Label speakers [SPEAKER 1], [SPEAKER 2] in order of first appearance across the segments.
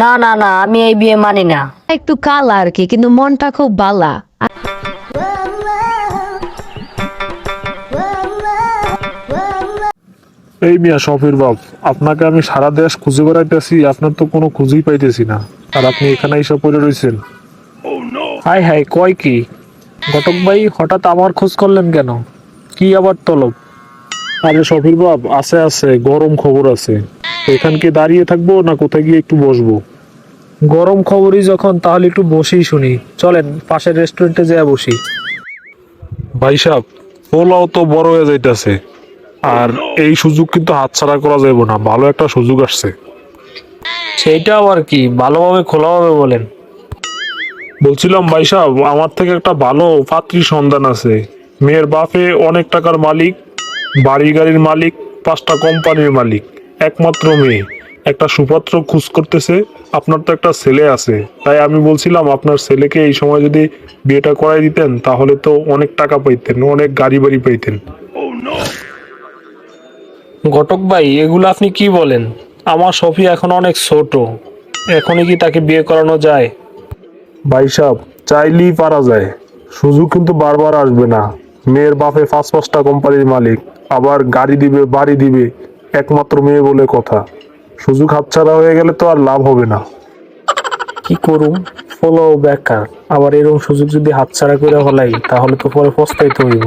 [SPEAKER 1] না না না, আমি এই বিয়ে মানি না।
[SPEAKER 2] একটু কালা আর কি, কিন্তু মনটা খুব বালা।
[SPEAKER 3] এই মিয়া শফির বাপ, আপনাকে আমি সারা দেশ খুঁজে বেড়াইতেছি, আপনার তো কোনো খুঁজেই পাইতেছি না। আর আপনি এখানে এসে পড়ে রয়েছেন। হাই হাই, কয় কি ঘটক ভাই, হঠাৎ আমার খোঁজ করলেন কেন? কি আবার তলব? আরে শফির বাপ, আছে আছে, গরম খবর আছে। এখান কি দাঁড়িয়ে থাকবো না কোথায় গিয়ে একটু বসবো? গরম খবরই যখন, তাহলে একটু বসেই শুনি। চলেন পাশের রেস্টুরেন্টে যেয়ে বসি। ভাই সাহেব, পোলাও তো বড় হয়ে যাইতেছে, আর এই সুযোগ কিন্তু হাতছাড়া করা যাবে না। ভালো একটা সুযোগ আসছে। সেইটাও আর কি, ভালোভাবে খোলাভাবে বলেন। বলছিলাম ভাই সাহেব, আমার থেকে একটা ভালো পাত্রী সন্ধান আছে। মেয়ের বাপে অনেক টাকার মালিক, বাড়ি গাড়ির মালিক, 5টা কোম্পানির মালিক, একমাত্র মেয়ে। একটা সুপাত্র খোঁজ করতেছে। আপনার তো একটা ছেলে আছে, তাই আমি বলছিলাম আপনার ছেলেকে এই সময় যদি বিয়েটা করাই দিতেন, তাহলে তো অনেক টাকা পাইতেন, অনেক গাড়ি বাড়ি পাইতেন। ঘটক ভাই, এগুলো আপনি কি বলেন? আমার সফি এখন অনেক ছোট, এখনই কি তাকে বিয়ে করানো যায়? ভাই সাহেব, চাইলেই পারা যায়। সুযোগ কিন্তু বারবার আসবে না। মেয়ের বাপে 5-5টা কোম্পানির মালিক, আবার গাড়ি দিবে, বাড়ি দিবে, একমাত্র মেয়ে বলে কথা। সুযোগ হাতছাড়া হয়ে গেলে তো আর লাভ হবে না। কি করুম, ফলো বেকার, আবার এরকম সুযোগ যদি হাতছাড়া করে হলাই, তাহলে তো পরে পস্তাইতে হইব।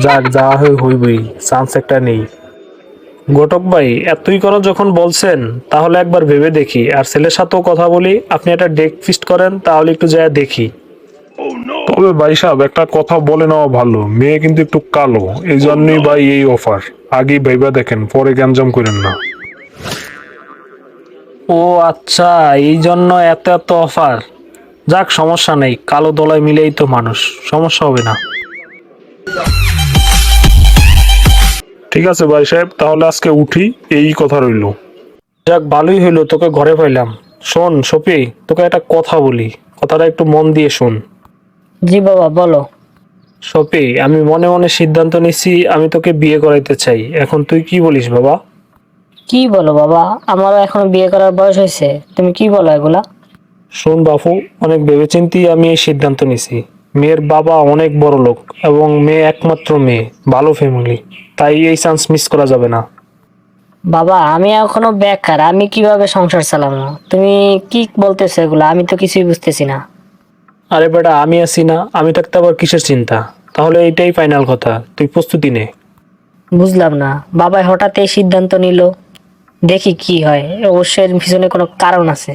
[SPEAKER 3] যাক, যা হইবই, চান্স একটা নেই। ঘটক ভাই, এতই করো যখন বলছেন, তাহলে একবার ভেবে দেখি, আর ছেলের সাথেও কথা বলি। আপনি একটা ডেক ফিক্সড করেন, তাহলে একটু যায় দেখি। তবে ভাই সাহেব, একটা কথা বলে নেওয়া ভালো, মেয়ে কিন্তু একটু কালো, এই জন্যই ভাই এই অফার। আগেই ভাইবা দেখেন, পরে গ্যাঞ্জাম করেন না। ও আচ্ছা, এই জন্য এত এত অফার। যাক, সমস্যা নেই, কালো দলায় মিলেই তো মানুষ, সমস্যা হবে না। ঠিক আছে ভাই সাহেব, তাহলে আজকে উঠি, এই কথা রইলো। যাক, ভালোই হইলো তোকে ঘরে পাইলাম। শোন সপি, তোকে একটা কথা বলি, কথাটা একটু মন দিয়ে শোন।
[SPEAKER 1] জি বাবা, বলো।
[SPEAKER 3] সপি, আমি মনে মনে সিদ্ধান্ত নিচ্ছি, আমি তোকে বিয়ে করাইতে চাই। এখন তুই কি বলিস বাবা?
[SPEAKER 1] কি বলো বাবা, আমারও এখনো বিয়ে করার বয়স হয়েছে, তুমি কি বলো এগুলা?
[SPEAKER 3] শোন বাপু, অনেক ভেবেচিন্তি আমি এই সিদ্ধান্ত নিছি। মেয়ের বাবা অনেক বড় লোক, এবং মেয়ে একমাত্র মেয়ে, ভালো ফ্যামিলি, তাই এই চান্স মিস করা যাবে না।
[SPEAKER 1] বাবা, আমি এখনো বেকার, আমি কিভাবে সংসার চালাবো? তুমি কি বলতেছো এগুলা? আমি তো কিছুই বুঝতেছি না।
[SPEAKER 3] আরে বেটা, আমি আছি না, আমি থাকতে আবার কিসের চিন্তা? তাহলে এইটাই ফাইনাল কথা, তুই প্রস্তুতি নে।
[SPEAKER 1] বুঝলাম না, বাবা হঠাৎ এই সিদ্ধান্ত নিল। দেখি কি হয়, অবশ্যই এর পিছনে কোনো কারণ আছে।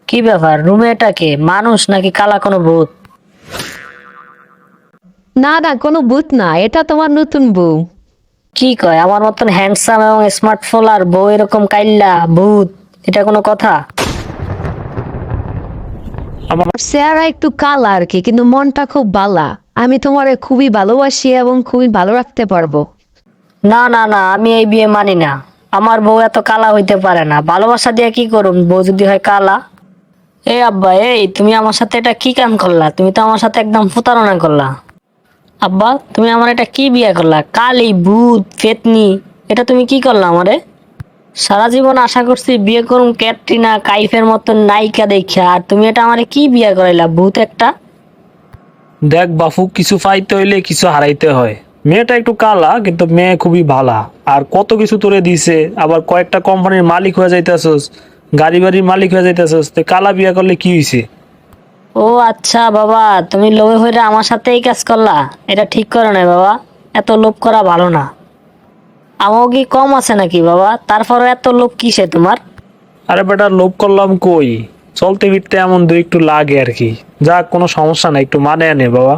[SPEAKER 1] কি ব্যাপার, রুমে এটা কে? মানুষ নাকি কালা কোনো ভূত?
[SPEAKER 2] না না, কোনো ভূত না, এটা তোমার নতুন বউ।
[SPEAKER 1] কি কয়, আমার মতন হ্যান্ডসাম এবং স্মার্টফোন আর বউ এরকম কাইল্লা ভূত? এটা কোনো কথা?
[SPEAKER 3] আমার
[SPEAKER 2] চেহারা একটু কালা আর কি, কিন্তু মনটা খুব বালা। আমি তোমারে খুবই ভালোবাসি এবং খুবই ভালো রাখতে পারবো।
[SPEAKER 1] না না না, আমি এই বিয়ে মানি না। আমার বউ এত কালা হইতে পারে না। ভালোবাসা দিয়ে কি করুম, বউ যদি হয় কালা? এই আব্বা, এই তুমি আমার সাথে এটা কি কাম করলা? তুমি তো আমার সাথে একদম প্রতারণা করলা। আব্বা, তুমি আমার এটা কি বিয়ে করলা? কালি ভূত পেতনি, এটা তুমি কি করলা আমারে? সারা জীবন আশা করছি বিয়ে করুম ক্যাটরিনা কাইফের মতন নায়িকা দেখা, আর তুমি এটা আমারে কি বিয়ে করাইলা, ভূত একটা!
[SPEAKER 3] দেখ বাপু, কিছু পাইতে হইলে কিছু হারাইতে হয়। মেয়েটা একটু কালা, কিন্তু মেয়ে খুবই ভালা। আর কত কিছু তোরে দিছে, আবার কয়েকটা কোম্পানির মালিক হয়ে যাইতেছস, গাড়ি বাড়ির মালিক হয়ে যাইতেছস, তো কালা বিয়া করলে কি হইছে?
[SPEAKER 1] ও আচ্ছা বাবা, তুমি লোভে হইরা আমার সাথে এই কাজ করলা? এটা ঠিক করো না বাবা, এত লোভ করা ভালো না। আমাও কি কম আছে নাকি বাবা? তারপরে এত লোভ কিসে তোমার?
[SPEAKER 3] আরে বেটা, লোভ করলাম কই, চলতে ফিরতে এমন দুই একটু লাগে আর কি। যাক, কোনো সমস্যা নাই, একটু মানে আনে বাবা।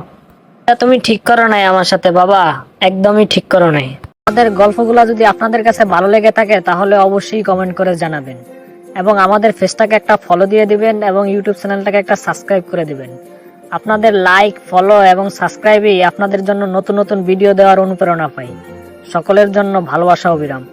[SPEAKER 1] এটা তুমি ঠিক করো নাই আমার সাথে বাবা, একদমই ঠিক করো নাই। আমাদের গল্পগুলো যদি আপনাদের কাছে ভালো লেগে থাকে, তাহলে অবশ্যই কমেন্ট করে জানাবেন, এবং আমাদের পেজটাকে একটা ফলো দিয়ে দিবেন, এবং ইউটিউব চ্যানেলটাকে একটা সাবস্ক্রাইব করে দিবেন। আপনাদের লাইক, ফলো এবং সাবস্ক্রাইবই আপনাদের জন্য নতুন নতুন ভিডিও দেওয়ার অনুপ্রেরণা পাই। সকলের জন্য ভালোবাসা, অবিরাম।